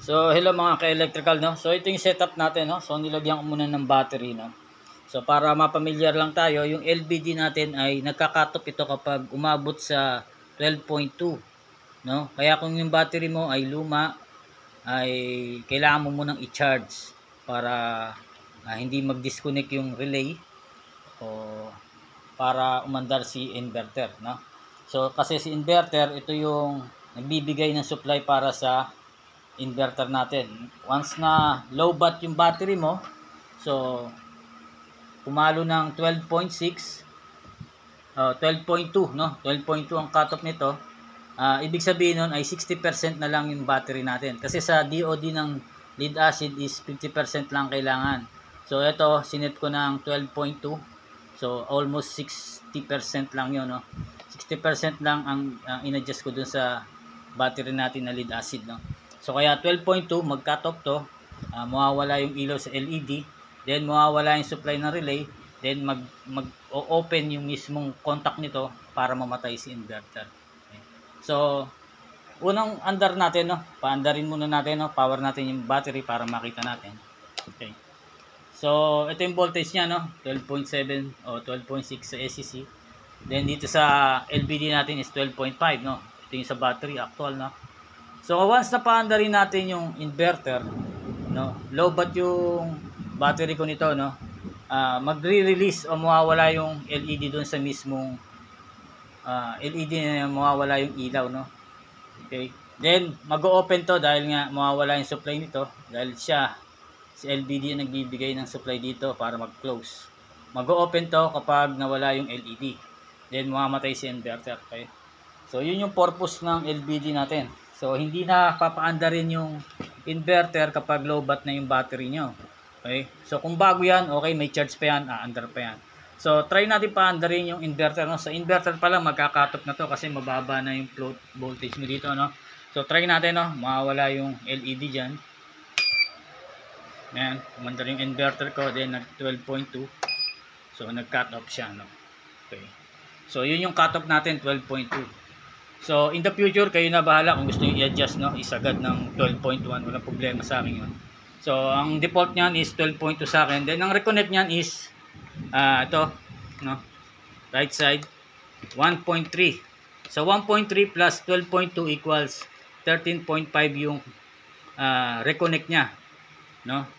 So, hello mga ka-electrical, no? So, ito yung setup natin, no? So, nilagyan ko muna ng battery, no? So, para mapamilyar lang tayo, yung LBD natin ay nagka-cut off ito kapag umabot sa 12.2, no? Kaya kung yung battery mo ay luma, ay kailangan mo munang i-charge para hindi mag-disconnect yung relay o para umandar si inverter, no? So, kasi si inverter, ito yung nagbibigay ng supply para sa inverter natin. Once na low bat yung battery mo, so pumalo ng 12.6, 12.2, no? 12.2 ang cutoff nito. Ibig sabihin nun ay 60% na lang yung battery natin. Kasi sa DOD ng lead acid is 50% lang kailangan. So ito, sinet ko ng 12.2. So almost 60% lang yun, no? 60% lang ang in-adjust ko dun sa battery natin na lead acid, no? So kaya 12.2 mag-cut off to, mawawala yung ilaw sa LED, then mawawala yung supply ng relay, then mag-open yung mismong contact nito para mamatay si inverter. Okay. So unang andar natin, no, paandarin muna natin, no, power natin yung battery para makita natin. Okay. So ito yung voltage niya, no, 12.7 o 12.6 sa SCC. Then dito sa LBD natin is 12.5, no. Ito yung sa battery actual, no. So once na paandarin natin yung inverter, no, low bat yung battery ko nito, no, magre-release o mawawala yung LED doon sa mismong LED na mawawala yung ilaw, no. Okay. Then mag-o-open to dahil nga mawawala yung supply nito dahil siya si LBD ang nagbibigay ng supply dito para mag-close. Mag-o-open to kapag nawala yung LED. Then mamamatay si inverter, okay? So yun yung purpose ng LBD natin. So, hindi na papaandarin yung inverter kapag low bat na yung battery nyo. Okay? So, kung bago yan, okay, may charge pa yan, aandar pa yan. So, try natin paandarin yung inverter, no? Sa inverter pa lang, magkakatop na to kasi mababa na yung float voltage mo dito, no? So, try natin, no? Mawawala yung LED dyan. Ayan, umandar yung inverter ko, then nag 12.2. So, nag-cut off siya, no? Okay. So, yun yung cut off natin, 12.2. So, in the future, kayo na bahala kung gusto nyo i-adjust, no? Isagad ng 12.1. Walang problema sa akin yun. So, ang default nyan is 12.2 sa akin. Then, ang reconnect nyan is ito, no? Right side, 1.3. So, 1.3 plus 12.2 equals 13.5 yung reconnect nya, no?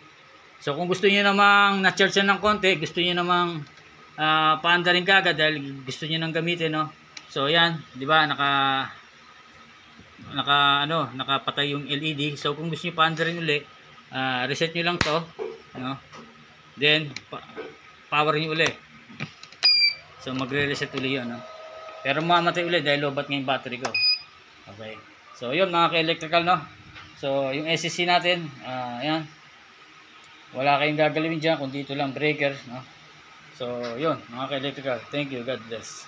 So, kung gusto nyo namang na-charge ng konti, gusto nyo namang paandarin kagad dahil gusto nyo nang gamitin, no? So yan, 'di ba? Nakapatay yung LED. So kung gusto niyo paandarin uli, reset niyo lang 'to, no? Then power niyo uli. So magre-reset uli 'yon, no? Pero mamamatay uli dahil lobat ng battery ko. Okay. So 'yun mga ka-electrical, no? So yung SCC natin, ayan. Wala kayong gagalawin diyan kundi ito lang breaker, no? So 'yun mga ka-electrical. Thank you. God bless.